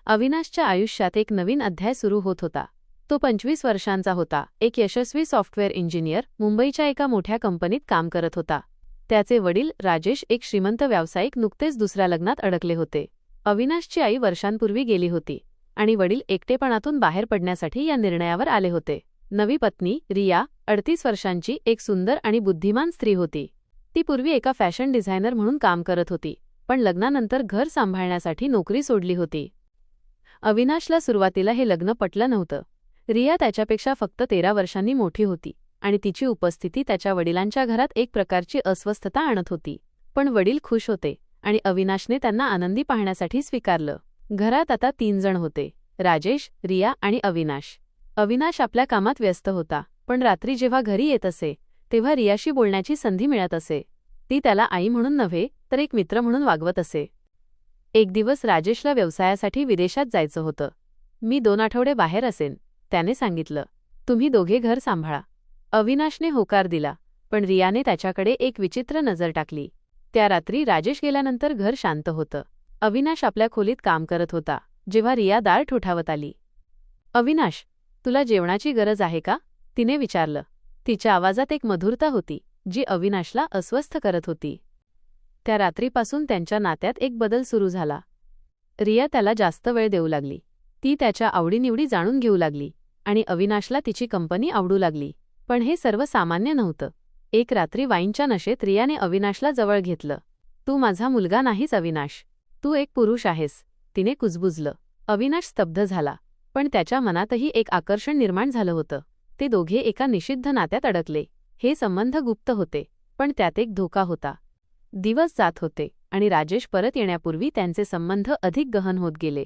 अविनाशच्या आयुष्यात एक नवीन अध्याय सुरू होत होता. तो 25 वर्षांचा होता, एक यशस्वी सॉफ्टवेअर इंजिनियर, मुंबईच्या एका मोठ्या कंपनीत काम करत होता. त्याचे वडील राजेश एक श्रीमंत व्यावसायिक नुकतेच दुसऱ्या लग्नात अडकले होते. अविनाशची आई वर्षांपूर्वी गेली होती आणि वडील एकटेपणातून बाहेर पडण्यासाठी या निर्णयावर आले होते. नवी पत्नी रिया 38 वर्षांची एक सुंदर आणि बुद्धिमान स्त्री होती. ती पूर्वी एका फॅशन डिझायनर म्हणून काम करत होती, पण लग्नानंतर घर सांभाळण्यासाठी नोकरी सोडली होती. अविनाशला सुरुवातीला हे लग्न पटलं नव्हतं. रिया त्याच्यापेक्षा फक्त 13 वर्षांनी मोठी होती आणि तिची उपस्थिती त्याच्या वडिलांच्या घरात एक प्रकारची अस्वस्थता आणत होती. पण वडील खुश होते आणि अविनाशने त्यांना आनंदी पाहण्यासाठी स्वीकारलं. घरात आता 3 जण होते, राजेश, रिया आणि अविनाश. अविनाश आपल्या कामात व्यस्त होता, पण रात्री जेव्हा घरी येत असे तेव्हा रियाशी बोलण्याची संधी मिळत असे. ती त्याला आई म्हणून नव्हे तर एक मित्र म्हणून वागवत असे. एक दिवस राजेशला व्यवसायासाठी विदेशात जायचं होतं. "मी 2 आठवडे बाहेर असेन," त्याने सांगितलं. "तुम्ही दोघे घर सांभाळा." अविनाशने होकार दिला, पण रियाने त्याच्याकडे एक विचित्र नजर टाकली. त्या रात्री राजेश गेल्यानंतर घर शांत होतं. अविनाश आपल्या खोलीत काम करत होता, जेव्हा रिया दार ठोठावत आली. "अविनाश, तुला जेवणाची गरज आहे का?" तिने विचारलं. तिच्या आवाजात एक मधुरता होती, जी अविनाशला अस्वस्थ करत होती. त्या रात्रीपासून त्यांच्या नात्यात एक बदल सुरू झाला. रिया त्याला जास्त वेळ देऊ लागली. ती त्याच्या आवडीनिवडी जाणून घेऊ लागली आणि अविनाशला तिची कंपनी आवडू लागली. पण हे सर्व सामान्य नव्हतं. एक रात्री वाईनच्या नशेत रियाने अविनाशला जवळ घेतलं. "तू माझा मुलगा नाहीस अविनाश, तू एक पुरुष आहेस," तिने कुजबुजलं. अविनाश स्तब्ध झाला, पण त्याच्या मनातही एक आकर्षण निर्माण झालं होतं. ते दोघे एका निषिद्ध नात्यात अडकले. हे संबंध गुप्त होते, पण त्यात एक धोका होता. दिवस जात होते आणि राजेश परत येण्यापूर्वी त्यांचे संबंध अधिक गहन होत गेले.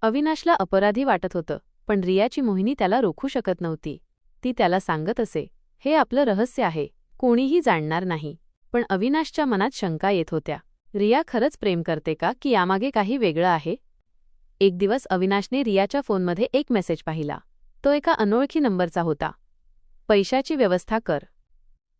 अविनाशला अपराधी वाटत होतं, पण रियाची मोहिनी त्याला रोखू शकत नव्हती. ती त्याला सांगत असे, "हे आपलं रहस्य आहे, कोणीही जाणणार नाही." पण अविनाशच्या मनात शंका येत होत्या. रिया खरंच प्रेम करते का, की यामागे काही वेगळं आहे? एक दिवस अविनाशने रियाच्या फोनमध्ये एक मेसेज पाहिला. तो एका अनोळखी नंबरचा होता. "पैशाची व्यवस्था कर,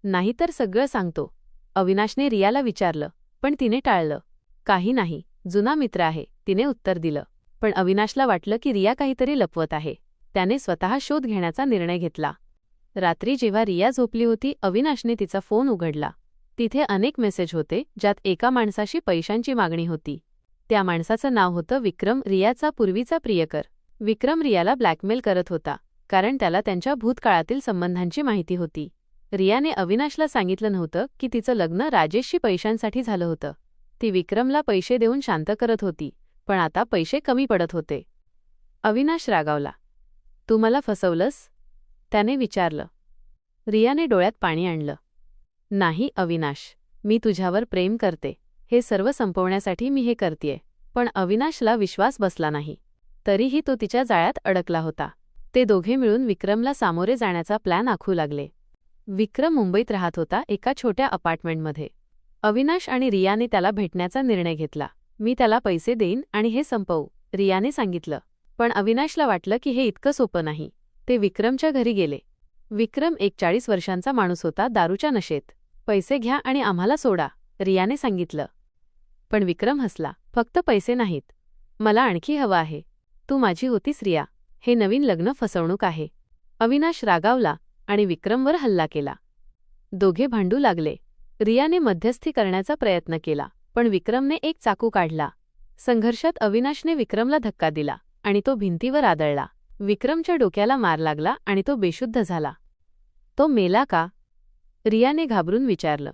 नाहीतर सगळं सांगतो." अविनाशने रियाला विचारलं, पण तिने टाळलं. "काही नाही, जुना मित्र आहे," तिने उत्तर दिलं. पण अविनाशला वाटलं की रिया काहीतरी लपवत आहे. त्याने स्वतः शोध घेण्याचा निर्णय घेतला. रात्री जेव्हा रिया झोपली होती, अविनाशने तिचा फोन उघडला. तिथे अनेक मेसेज होते, ज्यात एका माणसाशी पैशांची मागणी होती. त्या माणसाचं नाव होतं विक्रम, रियाचा पूर्वीचा प्रियकर. विक्रम रियाला ब्लॅकमेल करत होता, कारण त्याला त्यांच्या भूतकाळातील संबंधांची माहिती होती. रियाने अविनाशला सांगितलं नव्हतं की तिचं लग्न राजेशशी पैशांसाठी झालं होतं. ती विक्रमला पैसे देऊन शांत करत होती, पण आता पैसे कमी पडत होते. अविनाश रागावला. "तू मला फसवलंस?" त्याने विचारलं. रियाने डोळ्यात पाणी आणलं. "नाही अविनाश, मी तुझ्यावर प्रेम करते. हे सर्व संपवण्यासाठी मी हे करतेय." पण अविनाशला विश्वास बसला नाही. तरीही तो तिच्या जाळ्यात अडकला होता. ते दोघे मिळून विक्रमला सामोरे जाण्याचा प्लॅन आखू लागले. विक्रम मुंबईत राहत होता, एका छोट्या अपार्टमेंटमध्ये. अविनाश आणि रियाने त्याला भेटण्याचा निर्णय घेतला. "मी त्याला पैसे देईन आणि हे संपवू," रियाने सांगितलं. पण अविनाशला वाटलं की हे इतकं सोपं नाही. ते विक्रमच्या घरी गेले. विक्रम एक 40 वर्षांचा माणूस होता, दारूच्या नशेत. "पैसे घ्या आणि आम्हाला सोडा," रियाने सांगितलं. पण विक्रम हसला. "फक्त पैसे नाहीत, मला आणखी हवं आहे. तू माझी होतीस रिया, हे नवीन लग्न फसवणूक आहे." अविनाश रागावला आणि विक्रमवर हल्ला केला. दोघे भांडू लागले. रियाने मध्यस्थी करण्याचा प्रयत्न केला, पण विक्रमने एक चाकू काढला. संघर्षात अविनाशने विक्रमला धक्का दिला आणि तो भिंतीवर आदळला. विक्रमच्या डोक्याला मार लागला आणि तो बेशुद्ध झाला. "तो मेला का?" रियाने घाबरून विचारलं.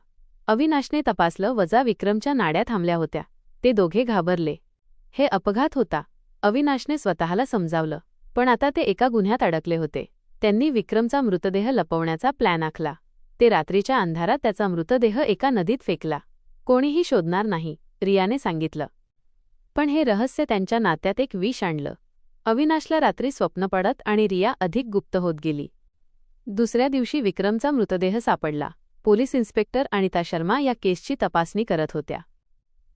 अविनाशने तपासलं, वजा विक्रमच्या नाड्या थांबल्या होत्या. ते दोघे घाबरले. हे अपघात होता, अविनाशने स्वतःला समजावलं. पण आता ते एका गुन्ह्यात अडकले होते. त्यांनी विक्रमचा मृतदेह लपवण्याचा प्लॅन आखला. ते रात्रीच्या अंधारात त्याचा मृतदेह एका नदीत फेकला. "कोणीही शोधणार नाही," रियाने सांगितलं. पण हे रहस्य त्यांच्या नात्यात एक विष आणलं. अविनाशला रात्री स्वप्न पडत आणि रिया अधिक गुप्त होत गेली. दुसऱ्या दिवशी विक्रमचा मृतदेह सापडला. पोलीस इन्स्पेक्टर अनिता शर्मा या केसची तपासणी करत होत्या.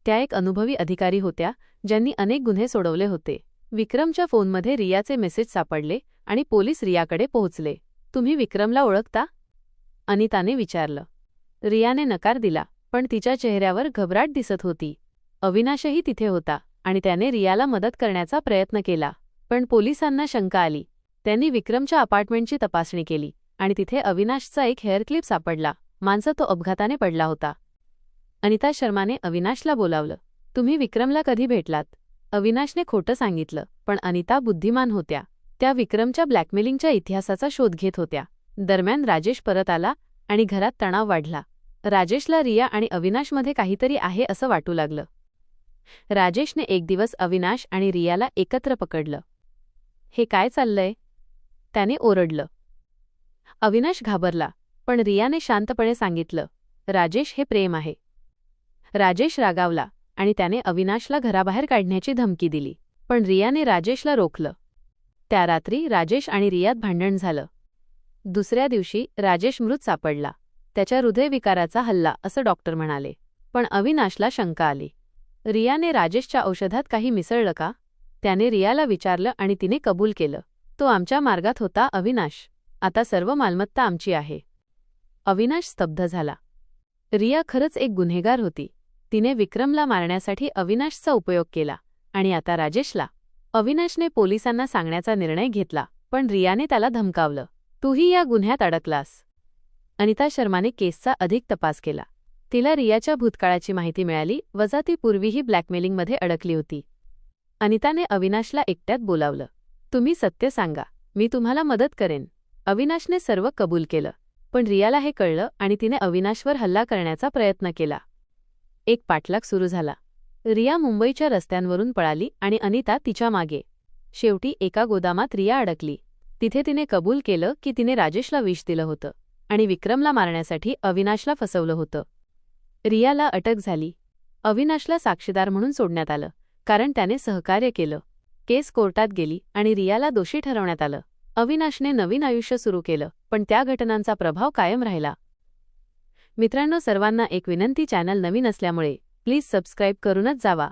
त्या एक अनुभवी अधिकारी होत्या, ज्यांनी अनेक गुन्हे सोडवले होते. विक्रमच्या फोनमध्ये रियाचे मेसेज सापडले आणि पोलीस रियाकडे पोहोचले. "तुम्ही विक्रमला ओळखता?" अनिताने विचारलं. रियाने नकार दिला, पण तिच्या चेहऱ्यावर घबराट दिसत होती. अविनाशही तिथे होता. आणि त्याने रियाला मदत करण्याचा प्रयत्न केला. पण पोलिसांना शंका आली. त्यांनी विक्रमच्या अपार्टमेंटची तपासणी केली आणि तिथे अविनाशचा एक हेअर क्लिप सापडला. माणसं तो अपघाताने पडला होता. अनिता शर्माने अविनाशला बोलावलं. तुम्ही विक्रमला कधी भेटलात? अविनाशने खोटं सांगितलं. पण अनिता बुद्धिमान होत्या. त्या विक्रमच्या ब्लॅकमेलिंगच्या इतिहासाचा शोध घेत होत्या. दरम्यान राजेश परत आला आणि घरात तणाव वाढला. राजेशला रिया आणि अविनाशमध्ये काहीतरी आहे असं वाटू लागलं. राजेशने एक दिवस अविनाश आणि रियाला एकत्र पकडलं. हे काय चाललंय? त्याने ओरडलं. अविनाश घाबरला, पण रियाने शांतपणे सांगितलं, राजेश, हे प्रेम आहे. राजेश रागावला आणि त्याने अविनाशला घराबाहेर काढण्याची धमकी दिली. पण रियाने राजेशला रोखलं. त्या रात्री राजेश आणि रियात भांडण झालं. दुसऱ्या दिवशी राजेश मृत सापडला. त्याच्या हृदयविकाराचा हल्ला असं डॉक्टर म्हणाले. पण अविनाशला शंका आली. रियाने राजेशच्या औषधात काही मिसळलं का? त्याने रियाला विचारलं आणि तिने कबूल केलं. तो आमच्या मार्गात होता अविनाश. आता सर्व मालमत्ता आमची आहे. अविनाश स्तब्ध झाला. रिया खरंच एक गुन्हेगार होती. तिने विक्रमला मारण्यासाठी अविनाशचा उपयोग केला आणि आता राजेशला. अविनाशने पोलिसांना सांगण्याचा निर्णय घेतला, पण रियाने त्याला धमकावलं. तूही या गुन्ह्यात अडकलास. अनिता शर्माने केसचा अधिक तपास केला. तिला रियाच्या भूतकाळाची माहिती मिळाली, वजा ती पूर्वीही ब्लॅकमेलिंगमध्ये अडकली होती. अनिताने अविनाशला एकट्यात बोलावलं. तुम्ही सत्य सांगा, मी तुम्हाला मदत करेन. अविनाशने सर्व कबूल केलं. पण रियाला हे कळलं आणि तिने अविनाशवर हल्ला करण्याचा प्रयत्न केला. एक पाठलाग सुरू झाला. रिया मुंबईच्या रस्त्यांवरून पळाली आणि अनिता तिच्या मागे. शेवटी एका गोदामात रिया अडकली. तिथे तिने कबूल केलं की तिने राजेशला विष दिलं होतं आणि विक्रमला मारण्यासाठी अविनाशला फसवलं होतं. रियाला अटक झाली. अविनाशला साक्षीदार म्हणून सोडण्यात आलं, कारण त्याने सहकार्य केलं. केस कोर्टात गेली आणि रियाला दोषी ठरवण्यात आलं. अविनाशने नवीन आयुष्य सुरू केलं, पण त्या घटनांचा प्रभाव कायम राहिला. मित्रांनो, सर्वांना एक विनंती, चॅनल नवीन असल्यामुळे प्लीज सबस्क्राईब करूनच जावा.